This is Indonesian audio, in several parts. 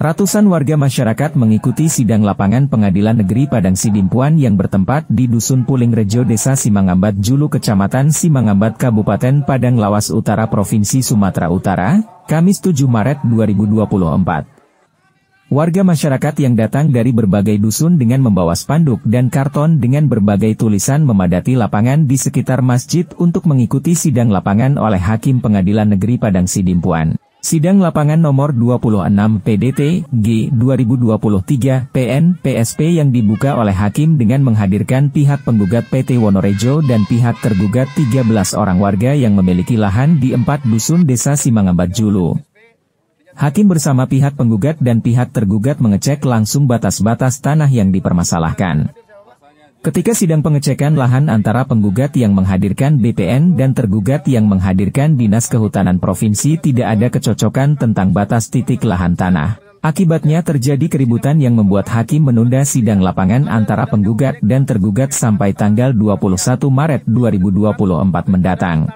Ratusan warga masyarakat mengikuti sidang lapangan Pengadilan Negeri Padang Sidimpuan yang bertempat di Dusun Pulingrejo, Desa Simangambat Julu, Kecamatan Simangambat, Kabupaten Padang Lawas Utara, Provinsi Sumatera Utara, Kamis 7 Maret 2024. Warga masyarakat yang datang dari berbagai dusun dengan membawa spanduk dan karton dengan berbagai tulisan memadati lapangan di sekitar masjid untuk mengikuti sidang lapangan oleh Hakim Pengadilan Negeri Padang Sidimpuan. Sidang lapangan nomor 26 PDT G 2023 PN PSP yang dibuka oleh Hakim dengan menghadirkan pihak penggugat PT Wonorejo dan pihak tergugat 13 orang warga yang memiliki lahan di 4 dusun Desa Simangambat Julu. Hakim bersama pihak penggugat dan pihak tergugat mengecek langsung batas-batas tanah yang dipermasalahkan. Ketika sidang pengecekan lahan antara penggugat yang menghadirkan BPN dan tergugat yang menghadirkan Dinas Kehutanan Provinsi, tidak ada kecocokan tentang batas titik lahan tanah. Akibatnya terjadi keributan yang membuat Hakim menunda sidang lapangan antara penggugat dan tergugat sampai tanggal 21 Maret 2024 mendatang.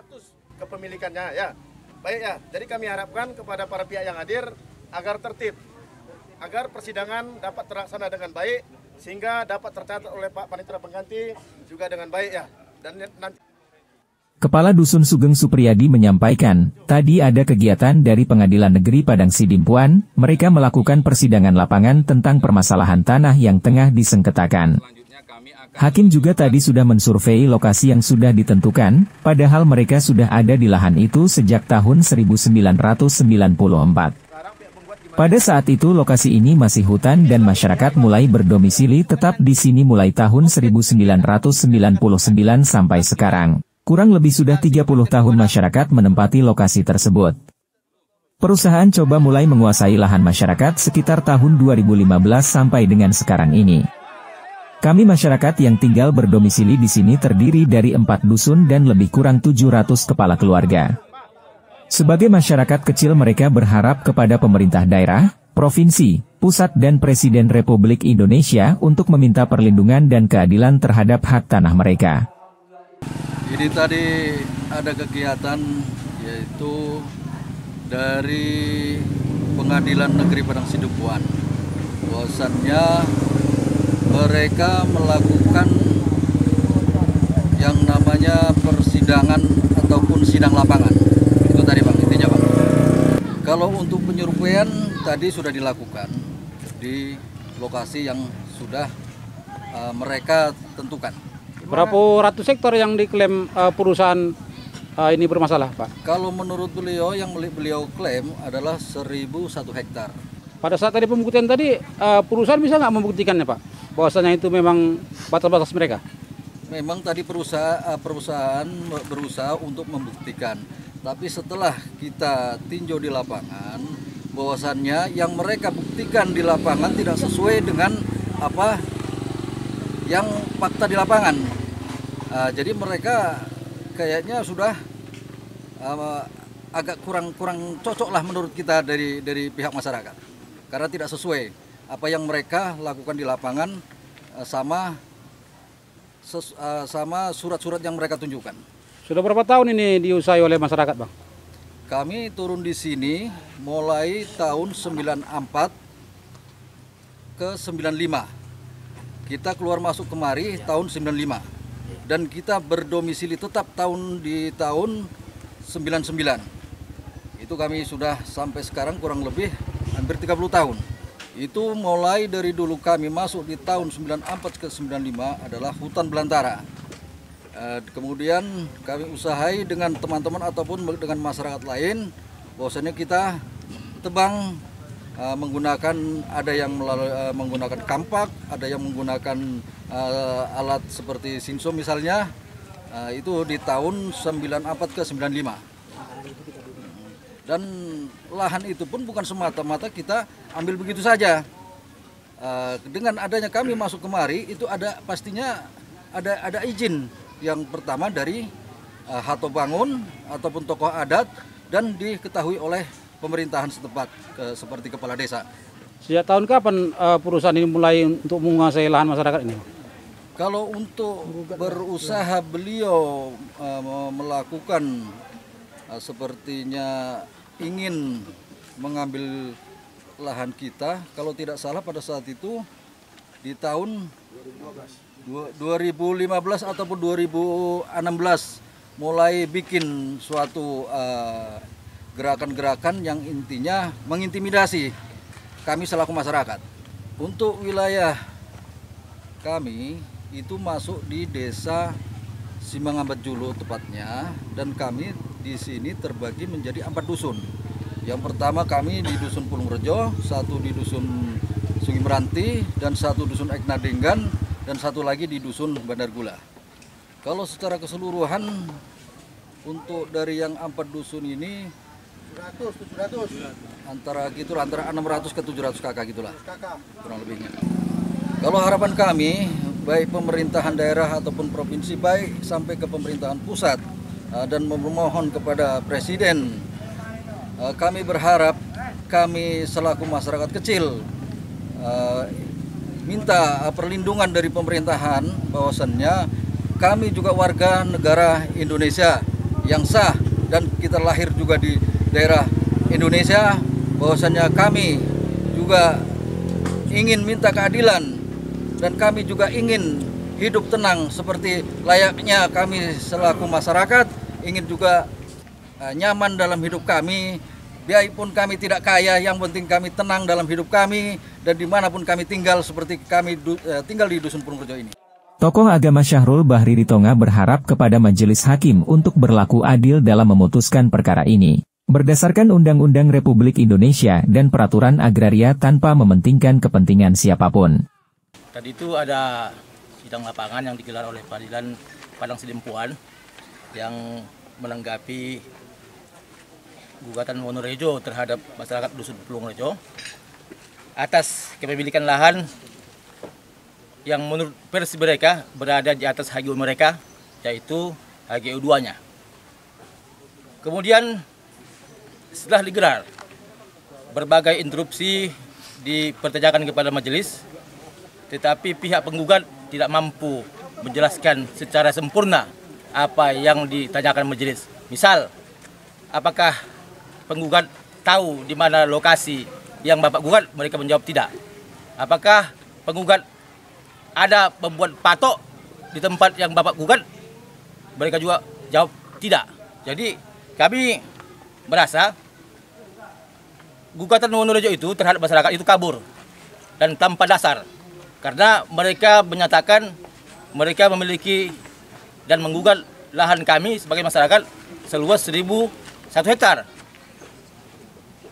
Kepemilikannya ya. Baik ya, jadi kami harapkan kepada para pihak yang hadir agar tertib, agar persidangan dapat terlaksana dengan baik, sehingga dapat tercatat oleh Pak Panitera Pengganti juga dengan baik ya. Dan nanti Kepala Dusun Sugeng Supriyadi menyampaikan, tadi ada kegiatan dari Pengadilan Negeri Padang Sidimpuan, mereka melakukan persidangan lapangan tentang permasalahan tanah yang tengah disengketakan. Hakim juga tadi sudah mensurvei lokasi yang sudah ditentukan, padahal mereka sudah ada di lahan itu sejak tahun 1994. Pada saat itu lokasi ini masih hutan dan masyarakat mulai berdomisili tetap di sini mulai tahun 1999 sampai sekarang. Kurang lebih sudah 30 tahun masyarakat menempati lokasi tersebut. Perusahaan coba mulai menguasai lahan masyarakat sekitar tahun 2015 sampai dengan sekarang ini. Kami masyarakat yang tinggal berdomisili di sini terdiri dari 4 dusun dan lebih kurang 700 kepala keluarga. Sebagai masyarakat kecil mereka berharap kepada pemerintah daerah, provinsi, pusat dan Presiden Republik Indonesia untuk meminta perlindungan dan keadilan terhadap hak tanah mereka. Ini tadi ada kegiatan yaitu dari Pengadilan Negeri Padang Sidimpuan. Bahwasannya mereka melakukan yang namanya persidangan ataupun sidang lapangan. Itu tadi Bang, intinya Bang. Kalau untuk penyurveian tadi sudah dilakukan di lokasi yang sudah mereka tentukan. Berapa ratus hektar yang diklaim perusahaan ini bermasalah Pak? Kalau menurut beliau yang beliau klaim adalah 1.001 hektar. Pada saat tadi pembuktian tadi, perusahaan bisa nggak membuktikannya Pak? Bahwasanya itu memang batas-batas mereka? Memang tadi perusahaan berusaha untuk membuktikan. Tapi setelah kita tinjau di lapangan, bahwasannya yang mereka buktikan di lapangan tidak sesuai dengan apa yang fakta di lapangan. Jadi mereka kayaknya sudah agak kurang cocok lah menurut kita dari pihak masyarakat. Karena tidak sesuai apa yang mereka lakukan di lapangan sama surat-surat yang mereka tunjukkan. Sudah berapa tahun ini diusahakan oleh masyarakat Bang? Kami turun di sini mulai tahun 94 ke 95. Kita keluar masuk kemari tahun 95. Dan kita berdomisili tetap di tahun 99. Itu kami sudah sampai sekarang kurang lebih hampir 30 tahun. Itu mulai dari dulu kami masuk di tahun 94 ke 95 adalah hutan belantara. Kemudian kami usahai dengan teman-teman ataupun dengan masyarakat lain, bahwasanya kita tebang menggunakan, ada yang menggunakan kampak, ada yang menggunakan alat seperti sinso misalnya. Itu di tahun 94 ke 95. Dan lahan itu pun bukan semata-mata kita ambil begitu saja. Dengan adanya kami masuk kemari itu ada pastinya ada izin. Yang pertama dari Hato Bangun ataupun tokoh adat dan diketahui oleh pemerintahan setempat seperti kepala desa. Sejak tahun kapan perusahaan ini mulai untuk menguasai lahan masyarakat ini? Kalau untuk berusaha beliau melakukan sepertinya ingin mengambil lahan kita, kalau tidak salah pada saat itu di tahun 2015 ataupun 2016 mulai bikin suatu gerakan-gerakan yang intinya mengintimidasi kami selaku masyarakat. Untuk wilayah kami itu masuk di desa Simangambat Julu tepatnya, dan kami di sini terbagi menjadi 4 dusun. Yang pertama kami di dusun Pulungrejo, satu di dusun Sungi Meranti, dan satu dusun Eknadenggan, dan satu lagi di dusun Bandar Gula. Kalau secara keseluruhan untuk dari yang 4 dusun ini 700 antara 600 ke 700 kakak gitulah kurang lebihnya. Kalau harapan kami baik pemerintahan daerah ataupun provinsi, baik sampai ke pemerintahan pusat dan memohon kepada presiden, kami berharap kami selaku masyarakat kecil minta perlindungan dari pemerintahan, bahwasannya kami juga warga negara Indonesia yang sah dan kita lahir juga di daerah Indonesia, bahwasannya kami juga ingin minta keadilan dan kami juga ingin hidup tenang seperti layaknya kami selaku masyarakat, ingin juga nyaman dalam hidup kami. Biarpun kami tidak kaya, yang penting kami tenang dalam hidup kami dan dimanapun kami tinggal, seperti kami tinggal di Dusun Pulungrejo ini. Tokoh agama Syahrul Bahri Ritonga berharap kepada majelis hakim untuk berlaku adil dalam memutuskan perkara ini, berdasarkan Undang-Undang Republik Indonesia dan Peraturan Agraria tanpa mementingkan kepentingan siapapun. Tadi itu ada sidang lapangan yang digelar oleh Pengadilan Padang Sidimpuan yang menanggapi gugatan Wonorejo terhadap masyarakat Dusun Pulungrejo atas kepemilikan lahan yang menurut versi mereka berada di atas HGU mereka, yaitu HGU 2-nya. Kemudian setelah digelar, berbagai interupsi dipertanyakan kepada majelis, tetapi pihak penggugat tidak mampu menjelaskan secara sempurna apa yang ditanyakan majelis. Misal, apakah penggugat tahu di mana lokasi yang Bapak gugat? Mereka menjawab tidak. Apakah penggugat ada membuat patok di tempat yang Bapak gugat? Mereka juga jawab tidak. Jadi kami merasa gugatan Wonorejo itu terhadap masyarakat itu kabur dan tanpa dasar. Karena mereka menyatakan mereka memiliki dan menggugat lahan kami sebagai masyarakat seluas 1.001 hektar.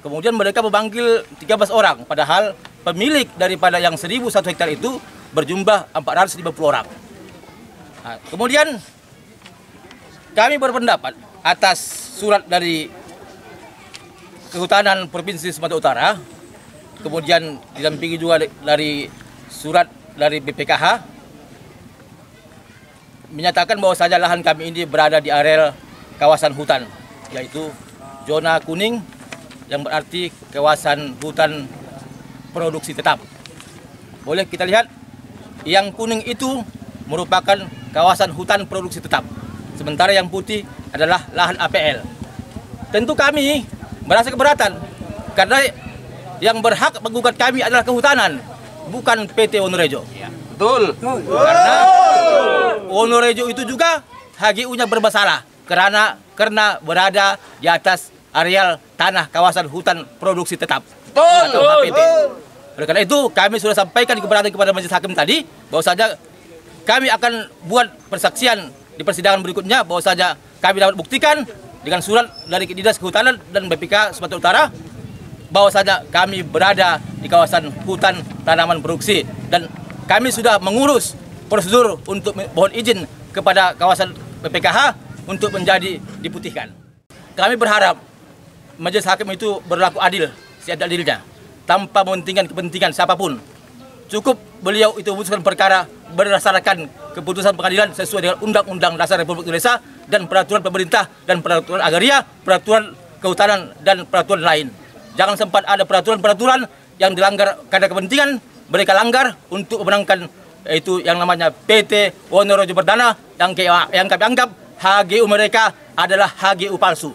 Kemudian mereka memanggil 13 orang, padahal pemilik daripada yang 1.001 hektar itu berjumlah 450 orang. Nah, kemudian kami berpendapat atas surat dari Kehutanan Provinsi Sumatera Utara, kemudian didampingi juga dari surat dari BPKH, menyatakan bahwa saja lahan kami ini berada di areal kawasan hutan, yaitu zona kuning, yang berarti kawasan hutan produksi tetap. Boleh kita lihat, yang kuning itu merupakan kawasan hutan produksi tetap, sementara yang putih adalah lahan APL. Tentu kami merasa keberatan, karena yang berhak menggugat kami adalah kehutanan, bukan PT Wonorejo. Ya, betul. Karena Wonorejo itu juga HGU-nya bermasalah karena berada di atas areal tanah kawasan hutan produksi tetap atau HPT. Oleh karena itu kami sudah sampaikan kepada majelis hakim tadi bahwasanya kami akan buat persaksian di persidangan berikutnya, bahwasanya kami dapat buktikan dengan surat dari Dinas Kehutanan dan BPK Sumatera Utara bahwasanya kami berada di kawasan hutan tanaman produksi, dan kami sudah mengurus prosedur untuk mohon izin kepada kawasan BPKH untuk menjadi diputihkan. Kami berharap majelis hakim itu berlaku adil, seadil-adilnya, tanpa mementingkan kepentingan siapapun. Cukup beliau itu memutuskan perkara berdasarkan keputusan pengadilan sesuai dengan Undang-Undang Dasar Republik Indonesia dan peraturan pemerintah dan peraturan agraria, peraturan kehutanan dan peraturan lain. Jangan sempat ada peraturan-peraturan yang dilanggar karena kepentingan mereka langgar untuk memenangkan itu yang namanya PT Wonorejo Perdana, yang kami anggap HGU mereka adalah HGU palsu.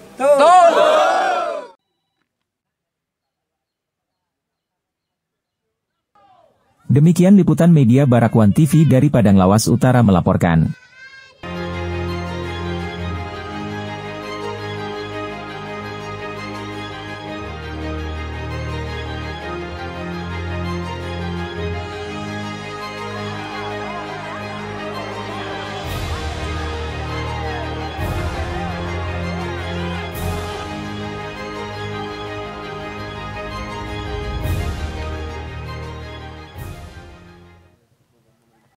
Demikian liputan media Barakwan TV dari Padang Lawas Utara melaporkan.